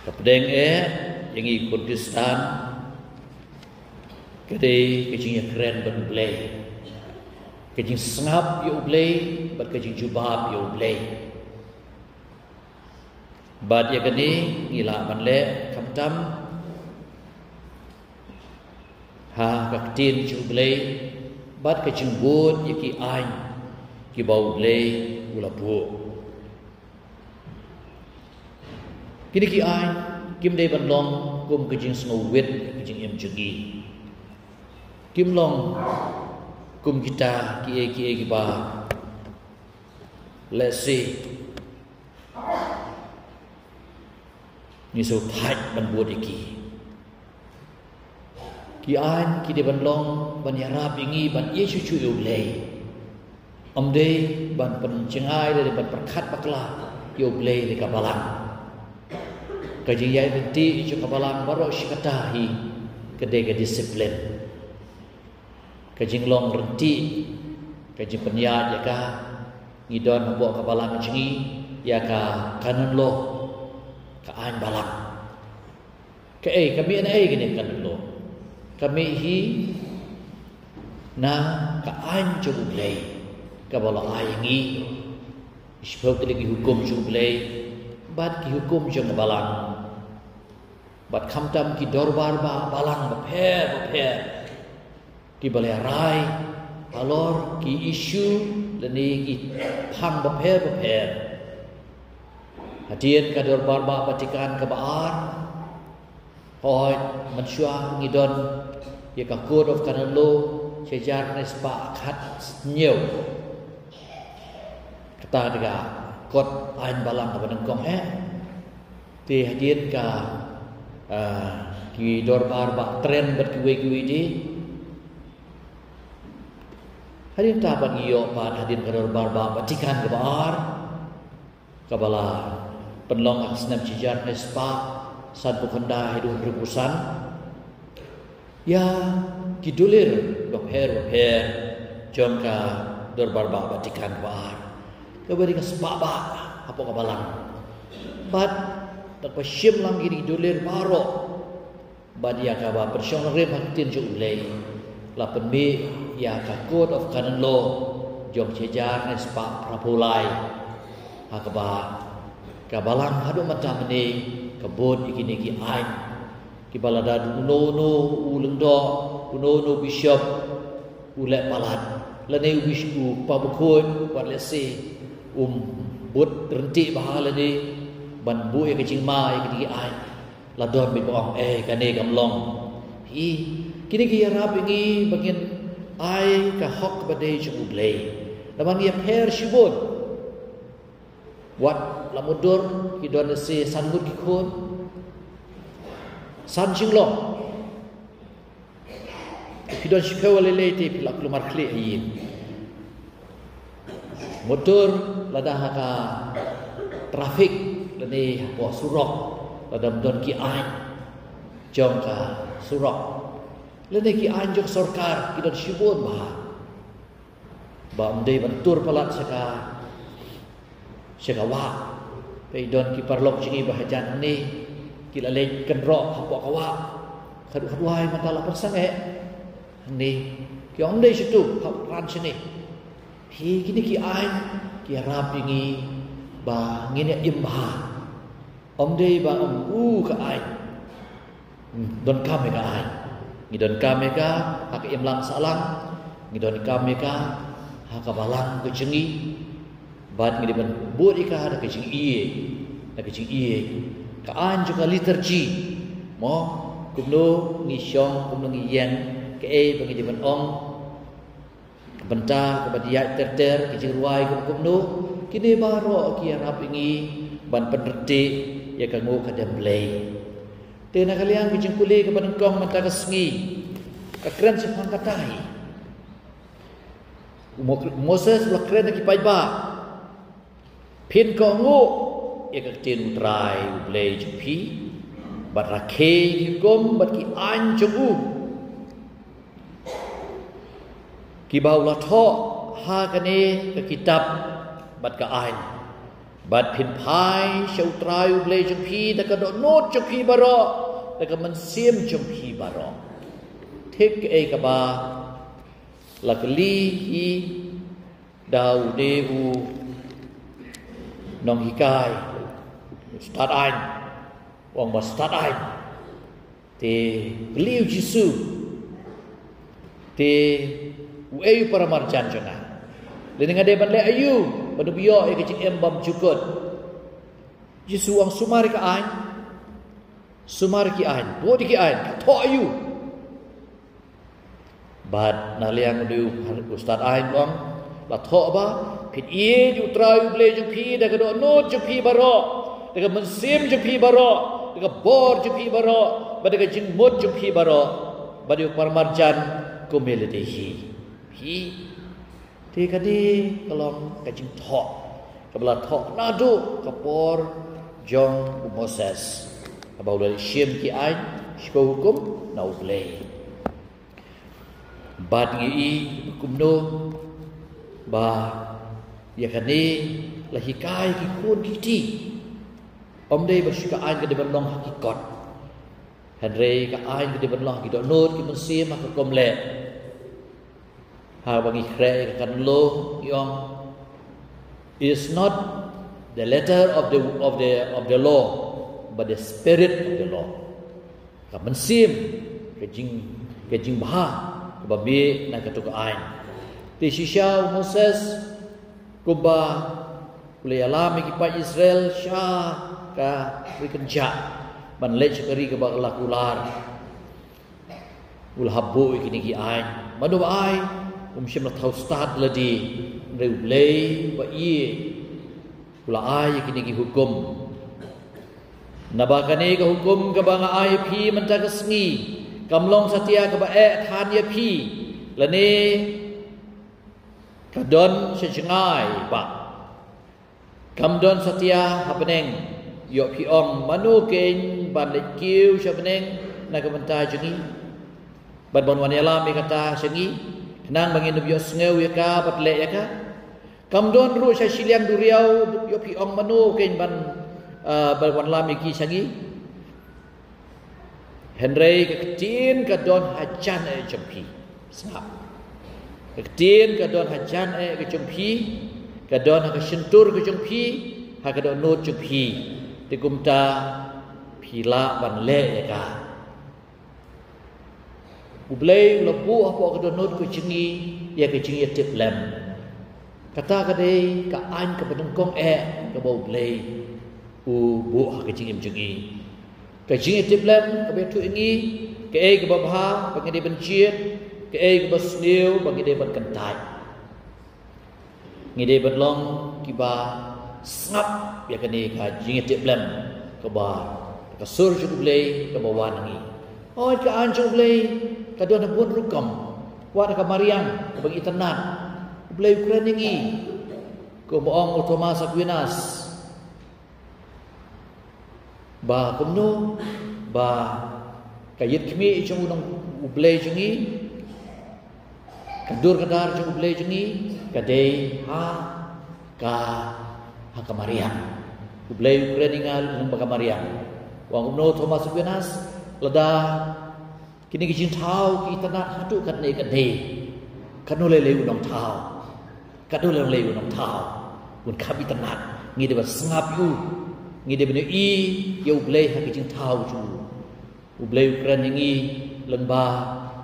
Kapdeng yang ikut Kristen kadai kecingnya keren berublay, kecing sengap ya ublay, berkecing jubab ya ublay. Bad ya kini ngila manle kamtam ha kaktin jublay, bad kecing bud ya ki ain ki bau ublay ulapu. Kini ki ain kim dei bandong kum kecing sengawit kecing em jugi. Kim long kum kita ki ba let's see ni so thai ban buat iki ki an ki de ban long ban yarap ingi ban ye chu chu yu lei om de ban pen chengai de ban perkhat bakla yu lei de ka balang ka jing yai ti chu ka balang baro shikata hi kede ke disiplin kajing long renti kajing penyat ya ka ngidon buat kepala mencengi ya ka kanan lo ka an balang ka kami na gini kanan lo kami hi na ka an jublay ka bala ayangi sebab lagi hukum jublay bad ki hukum jeng balang bad kamtam ki dorbar ba balang bapher ki balai rai alor ki isu leni ki phang bapher hadian ka dorbar ba batikan ka baar hoi mansua ngidon ya ka code of kanalo sejar nespa khat nhiều kata daga kot ain balang ka banengkong ti hadian ka ki dorbar ba tren bat kiwe di hadin taban iyo pan hadin kador barba batikan ke baar kabala penlong aksnam cijar nespa sad bukanda hidup rebusan ya kidulir bapher jom ka dor barba batikan ke baar kabari ka spa apa kabalang bad tak pasyim lang gini dulir baro bad ya ka ba persyong rem haktin ju ulai lapen mi ya ka code of canon law jom cejar nespa prapulai hakaba kabalang hadu macam ni kebun ikini ki ain ki balada uno uleng do uno bishop ulek palat lene wisku pabukun buat lesi but renti bahala ni ban bu ke jing mai ki ain ladon bi bong kane gamlong hi kini ki rap ini bangin ai ka hok badai jublay lamang ia per shibun wat lamudur ki don se sanmut ki khon san jinglong ki don shikawale lete pilak lumar kle yin motor ladah ka trafik lani po surok ladam don ki ai jong ka surok lene ki anjok sarkar kidan shibun ba umdei bantur palat saka wa pe don ki parlok jingi bahajan ni kila le kenro hapo kawa khadwai matala persange ni ki umdei situ ran sini hi kini ki an ki rapingi ba ngine imba umdei ba ka ai don kame ka ai ngidon kami ka hak imlang salang ngidon kami ka hak balang kecengi bad ngidiban buat ika ada kecing iye ka an juga liturgi mo kumno ngisyong kumno ngiyen ke pengidiban ong benta kebadia terter kecing ruai kumno kini baro ki arab ingi ban penderti ya kanggo kadam blay tena kalian kecing kule ke banengkong mata kesengi kakren sepang katai Moses la kren ki paiba pin ko ngo ya kaktin utrai blay jupi barake ki gom bat ki anju ki baula tho ha kane ke kitab bat ka ain Bat pin pai shau trai ublei jengpi da ka do not jengpi baro da ka man sim jengpi baro thik e ka ba lakli hi dau de u nong hikai start ein wong ba start ein te beliau Jisu te u ayu para marjan jana le ngade ban le ayu banu bio e kecing embam jukut Jisu ang sumari ka ein sumari ki ein bo di ki ein tho ayu bad na liang du ustad ein bang la tho ba pit ye ju trai ble ju phi da ka do no ju phi baro da ka mensim ju phi baro da ka bor ju phi baro ba da ka jing mot ju phi baro ba di parmarjan ko melede hi ti ka di kalong ka jing tho ka bla tho na du ka por jong Moses ba ul shim ki ai shko hukum na ble bad ngi hukum no ba ya kani la hikai ki kun kiti om dei ba shika ai ke de ban long hakikat han rei ka ai ke de ban long ki do not ki mun sim ka kom le ha bangi kre ka kan lo yong is not the letter of the law but the spirit of the law ka mun sim ke jing ba ba bi na ka tu ka ai ti shisha Moses kuba ule alami ki pa Israel sha ka wikenja ban le chakari ka ba lakular ul habbu ikini ki ai madu ai shim la thau start la di reu le ba i ula ai ikini ki hukum nabakane ka hukum ka ba nga ai phi man ta ka sngi kamlong satia ka ba e than ye phi la ne kadon sejngai ba kamdon satia hapneng yo pi ong manu ken ban le kiu shabneng na ka banta jengi ban bon wan yala me kata sengi nang bangin no yo sneu ya ka bat le ya ka kamdon ru sha siliang duriau yo pi ong manu ken ban ban wan la me ki sangi henry ka tin kadon hajan e jampi snap Ketin kadon hajan ke jumpi kadon ha sentur ke jumpi ha kadon not jumpi tikumta pila ban le ya ka ublei lebu apa kadon not ke jengi ya ke jengi tip lem kata kade ka an ke bedengkong ke bau ublei u bu ha ke jengi ke jengi tip lem ke betu ingi ke babha pangede benciet ke ai bas niu bagi dia ban kentai ngi dia ban long ki ba snap ya kani ka jing te blem ke ba ka sur ju blei ke ba wan ngi oi ka an ju blei ka don bun rukam wa ka mariang bagi tenan blei ukuran ngi ko mo ong Thomas Aquinas ba kumno ba kayit kmi chung unang blei jungi kadur kadar jung blei jengi kadei ha kamariang blei ukreningal nang bakamariang wang no Thomas Aquinas lada kini kijin thau ki tanat hatu kat nei kadei kanule le unong thau kadule le unong thau un khabi tanat ngi de ba sngap yu ngi de bene i yo blei ha kijin thau ju blei ukreningi lengba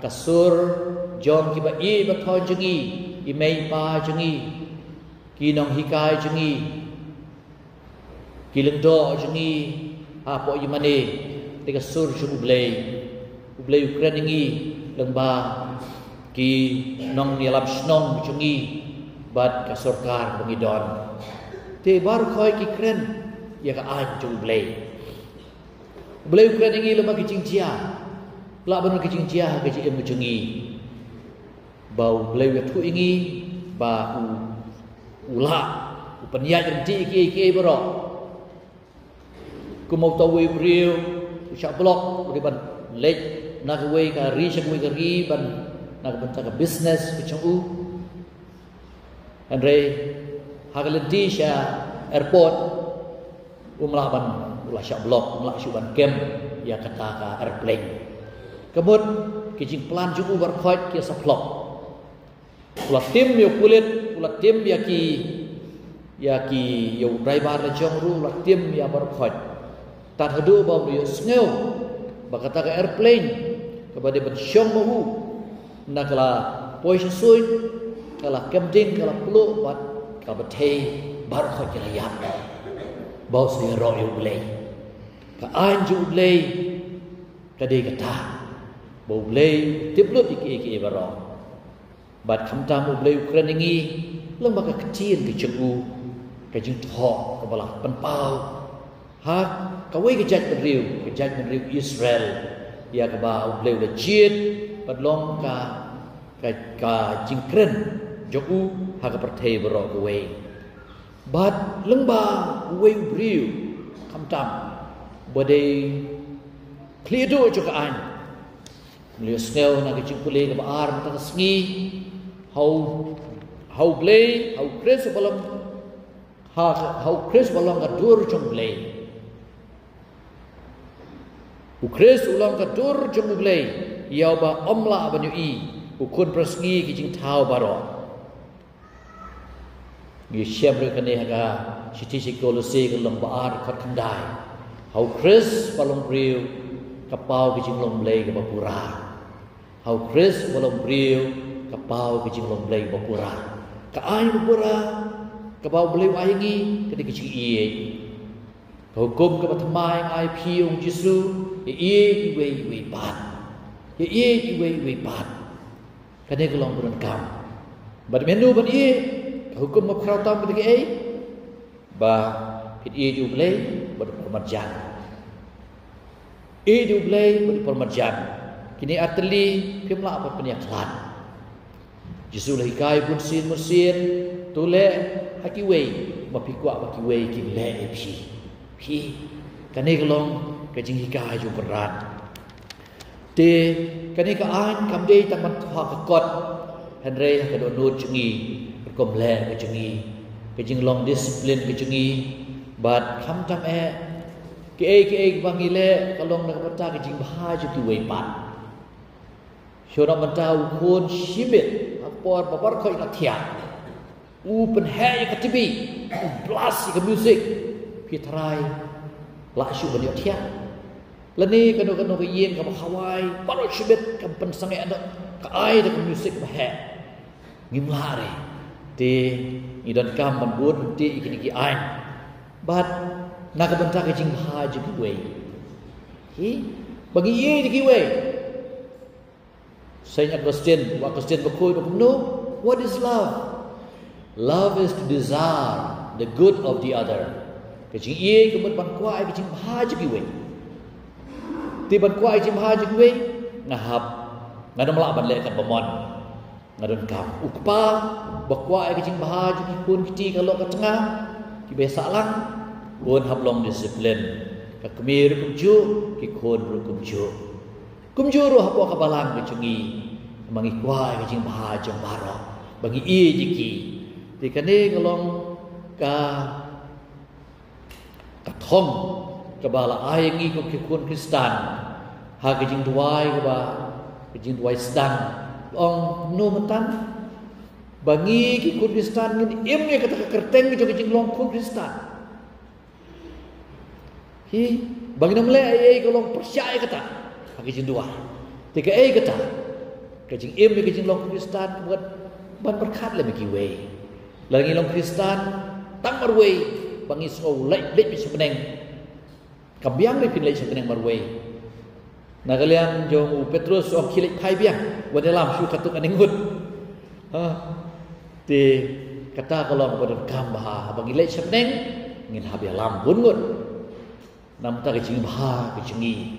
kasur Jom ki ba i ba thon jengi i mei pa jengi ki nong hikai jengi ki lengdo jengi apo i mane te ka sur ju ublei ukren ngi lengba ki nong ni lab snong jengi bat ka sorkar bangidon te bar khoi ki kren ya ka an ju ublei ukren ngi lema ki jingja la ban ki jingja ka ji em jengi bau blei tu ingi ba ula upanya jenti ki bro ku mau tahu brio sha blok di ban lek nak we ka ri sha we ka ri ban nak ban ka business ku chung u andre hagalenti sha airport umlaban ulah syak blok ulah syuban kem ya kata ka airplane kemud kijing plan juku berkhot kia saplok ulah tim yo kulit ulah tim ya ki yo driver le jong ru ulah tim ya berkhot tat hadu ba yo sneu ba kata ka airplane kepada bersyong mahu nakala pois sui kala kemding kala pelu bat ka bethe bar kho kilayap bau sai ro yu blei ka an ju blei ka de kata bau blei tiplut iki baro bat kham ta mu blei ukran ngi leng ba ka kecil ki chegu ka jing tho ka bala pan pau ha ka wei ka jaj riu Israel ya ka ba blei le jit bat long ka jing kren joku ha ka perthei baro ka wei but lengba wei briu kam tam bode clear do jo ka an liu snel na ke chingpule ka ar ta sngi how play how chris balam how chris balam ka dur jong play u chris ulang ka dur jong play ya ba omla ba i u kun prasngi ki jing thau baro gi shebre kane ha chiti sikolose ka long ba ar khat khandai how chris balong riu kapau ki jing long play ka pura how chris balong riu kapau ki jing long play ka pura ka ai pura kapau play ai ngi ka di ki jing ie ka hukum ka patmai ai phi ong jisu ie wei pat ie wei pat ka ne ka long buran kam bad menu ban ie hukum ma khrau tam ke ai ba pit ie ju play bad permarjan ie ju play bad permarjan kini atli pimla apa penia klan jisu lai kai pun sin musin tule haki wei ma pikwa ba ki wei kin le phi kane kelong ke jing hikai ju berat te kane ka an kam dei tak man ha ka kot henre ka do nut chingi kom le ke chingi ke jing long discipline ke chingi bat kham tam ke bangi le kalong na bata ke jing bha ju ki wei pat shora bata u khon shibet apor babar khoi na thia u pen hai ka tibi blast ke music pi trai la shu ban yo thia lani kanu ke yen ka khawai paro shibet kam pen sange ana ka ai de music ba he ngimla re ti idon kam ban bud ti iki ai but nak benta ke jing ha ju ki wei hi bagi ye ki wei Saint Augustine bakoi no what is love is to desire the good of the other ke jing ye ke ban kwa ai ke jing ha ju ki wei ti ban kwa ai jing ha ju ki wei ngahap ngadom la ban le kan bomon ngadon kam ukpa bakwa ai ke jing bah ju ki kun kiti kalau ka tengah ki besa lang kun hablong disiplin ka kemir kumju ki kun ru kumju ru hapo ka balang ke cungi mangi kwa ai ke jing bah jong baro bagi i jiki ti kane kalong ka thong ka bala ai ngi ko ki kun Kristan ha ke jing duai ka ba ke jing duai sedang ong no mentan bangi ki Kurdistan ngin imnya kata kerteng ki jong long Kurdistan hi bangi namle ai ko long persyai kata ki jing dua tiga ai kata ki jing im ki jing long Kurdistan buat ban berkat le ki wei lagi long Kristan tang marwei bangi so lek bi sebeneng kabyang le pin le sebeneng marwei Nagalian jong Petrus om kilik pai biang wadalam shu katuk aningut ha ti kata kalong bodon kambah bagi le sepneng ngin habia lam bungut nam ta ke jing bha ke jingi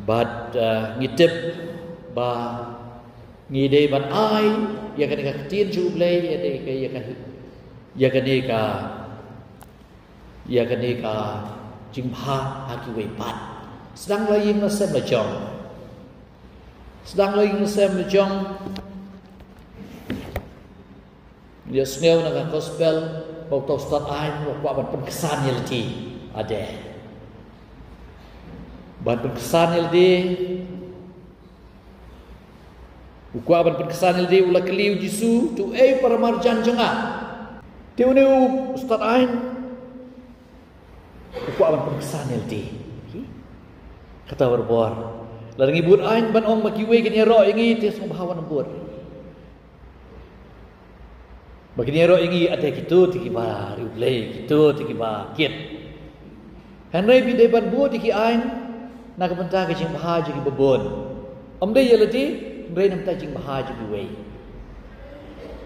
bat ngitip ba ngide ban ai ya kan ka tin ju blai ya kan ka jing bha ha ki wei pat sedang lagi ngesem le jong dia sneu na gospel waktu Ustaz Ain waktu ban penkesan yelti ada ban penkesan yelti waktu ban penkesan yelti ulah keliu jisu tu para marjan jengah tiu ni Ustaz Ain waktu ban penkesan yelti kata berbor larang ibut Ain ban ong makiwe kini ro ingi tis mahawan bur Begini roh ingi ada gitu tiki ba replay gitu tiki ba kit. Henry bi deban bu tiki ain nak benta ke jing baha jing bebon. Om dei yelati Henry nam ta jing baha jing we.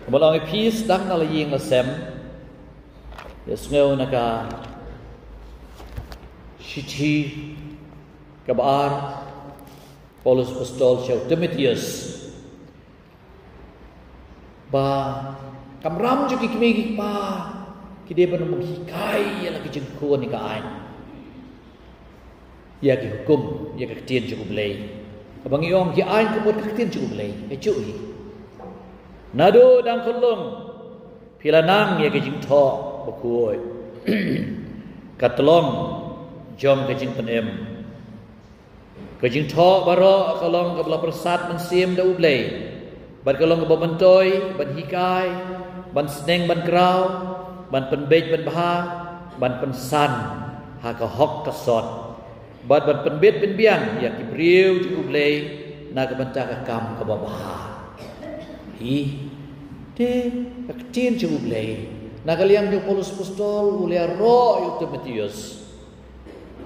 Kemalong peace dang na ying la sem. Yes ngeu naka shichi kabar Paulus apostol Shaw Timotheus ba kamram jo ki kimi pa ki de ban mong hikai ya lagi jengko ni ka ain ya ki hukum ya ka tien jo blai abang iong ki ain ko ka tien jo blai e chu hi nado dang kolong pilanang ya ki jing tho bakoi katlong jom ka jing penem ka jing tho baro kolong ka bla persat mensim da blai ban kolong ka bentoi ban hikai ban seneng ban grau ban penbej ban baha ban pensan ha ka hok ka sot ban penbet ben biang ya ki briu ju blei na ka banta ka kam ka baha hi te ka tien ju blei na ka liam ju Paulus apostol ulia ro yu Timotheus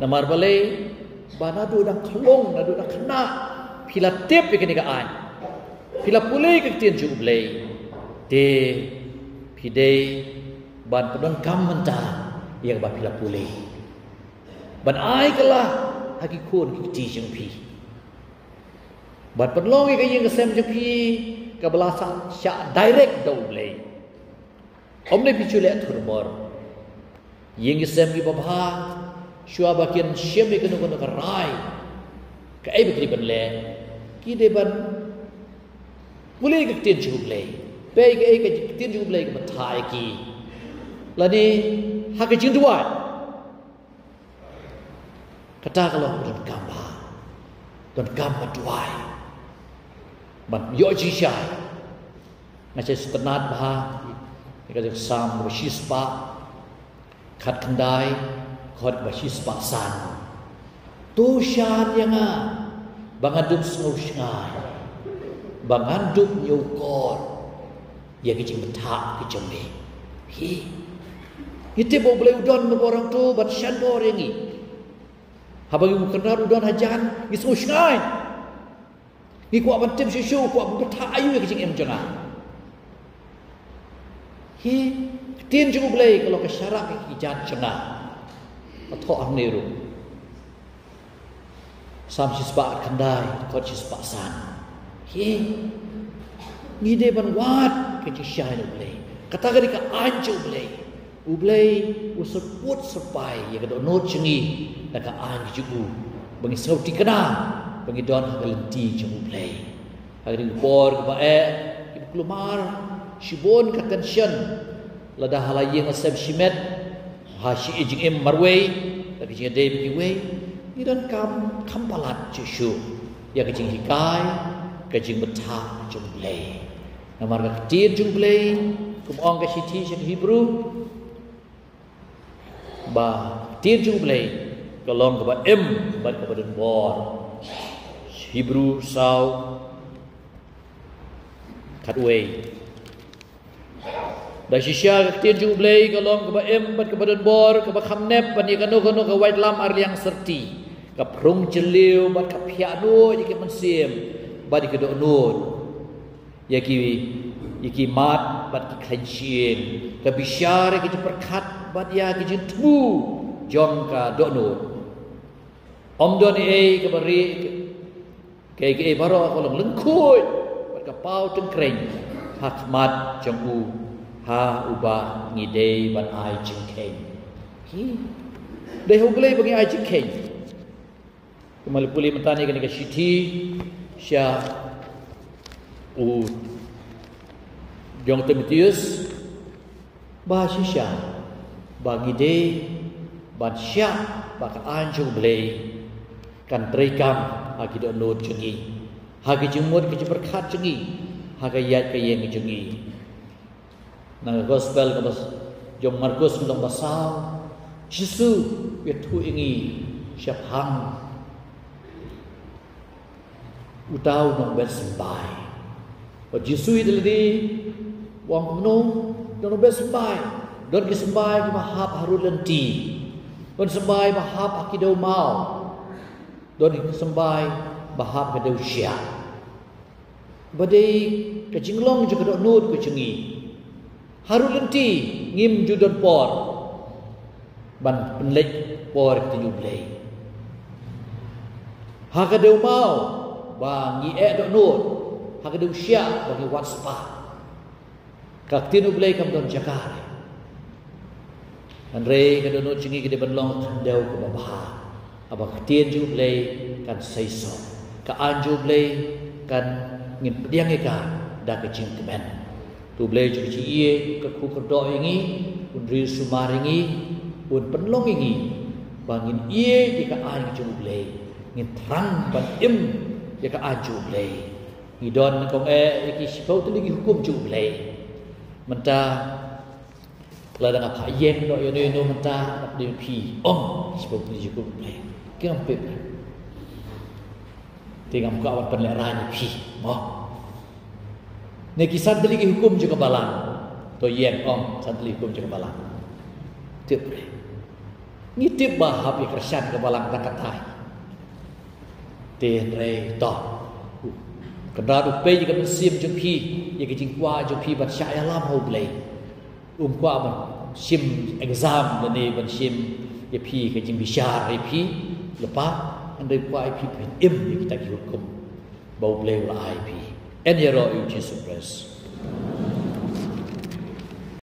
na marbale banadu dang khlong nadu dang khna phila tep ikini ka an phila pulei ka tien ju blei te Hidai ban pedon kam menta yang ba pila pulih ban ai kala haki kun ki jeng pi ban pedlong ka yang sem jeng pi ka belasa sya direct do blai omne pi chule thurbor yang sem ki babha shua bakian shem ki no ka rai ka ai bi ban le ki de ban pulih ka tin chu blai Baik ke tin ju blai ke mathai ki lani ha ke jing duai kata kalau don kamba don kamba duai ban yo ji shai na che stanat bha ka jing sam ba shispa khat khandai khot ba shispa san tu shan yanga bangadup sngau shngai bangadup nyukor ya kicing betak kicing be hi ite bo boleh udon no orang tu ban shandor yangi habagi bukan udon hajan isu shngai ni ku ban tim shishu ku betak ayu ya kicing em janga hi tin ju boleh kalau ke syarak ki jan janga atho amneru sam sisba kandai ko sisba san hi ni de ban wat ke syai no blai kata ga ka anju blai u blai u seput sepai ya ka no chengi la ka anju u bangi sauti kana bangi don ha lenti ju blai ha ri por ka ba e klumar shibon ka tension la da halayeng asab shimet ha shi ejing em marwei la ki de bi wei ni don kam palat chu shu ya ka jing hikai ka jing betha ju blai Namar ketir jumblai kumong ke siti syak Hebrew ba ketir jumblai kolong ke ba m ba ke badan bor Hebrew sau katway da sisya ketir jumblai kolong ke ba m ba ke badan bor ke ba khamnep ban ye kanu ke white lam ar liang serti ke prung jeliu ba ke piano ye ke mensim ba di ke do nur yaki mat bat ki khancien ka bisyare ki perkat bat ya ki tu jong ka dono om don e ka bari ke baro ko long lengkoi bat ka pau teng kreng hak mat jong u ha uba ngide bat ai jing keng hi dei hogle bagi ai jing keng kemal puli mentani ka shiti sya u Jong Timotheus bahasa bagi de ban syak baka anju blei kan trikam hagi do not jengi hagi jumut ke berkat jengi hagi yat ke yang jengi nang gospel ke John Markus ngom basau Yesus ya tu ingi siap hang utau nong bersembai Yesus itu di wang penuh nong bersembai don ke sembai ke mahap harul lenti don sembai mahap akidau mau don ke sembai mahap kedau syak badai ke jinglong juga dok nut ke jengi harul lenti ngim judon por ban penlek por ke jublei ha kedau mau bagi dok nut ha kedau syak bagi waspa kak tinu blei kam don jakar Andre kada no chingi kada banlong tandau ke babah. Apa ketien ju blei kan saiso. Ka anju blei kan ngin pediang eka da ke cing kemen. Tu blei ju ci ie ke ku kerdo ingi undri sumaringi un penlong ingi bangin ie di ka an ju blei ngin terang ban im di ka anju blei. Ngidon kong iki sipau tu lagi hukum ju blei. Mentah ladang apa yen do yo no mentah di pi sebab ni cukup play kempet tinggal muka awan penleranya pi ne kisah deli hukum juga balang to yen sadli hukum juga balang tip ni tip bahap ya kersan ke balang tak kata ten re to kedar upe juga mesim jo pi ya ke jingkwa jo pi bat sya alam ho play kwa man sim exam ni ban sim ye pi ke jing bisyar ye pi lepa andai kwa ip pen im kita ki hukum bau bleu la ip en yero Jesus Christ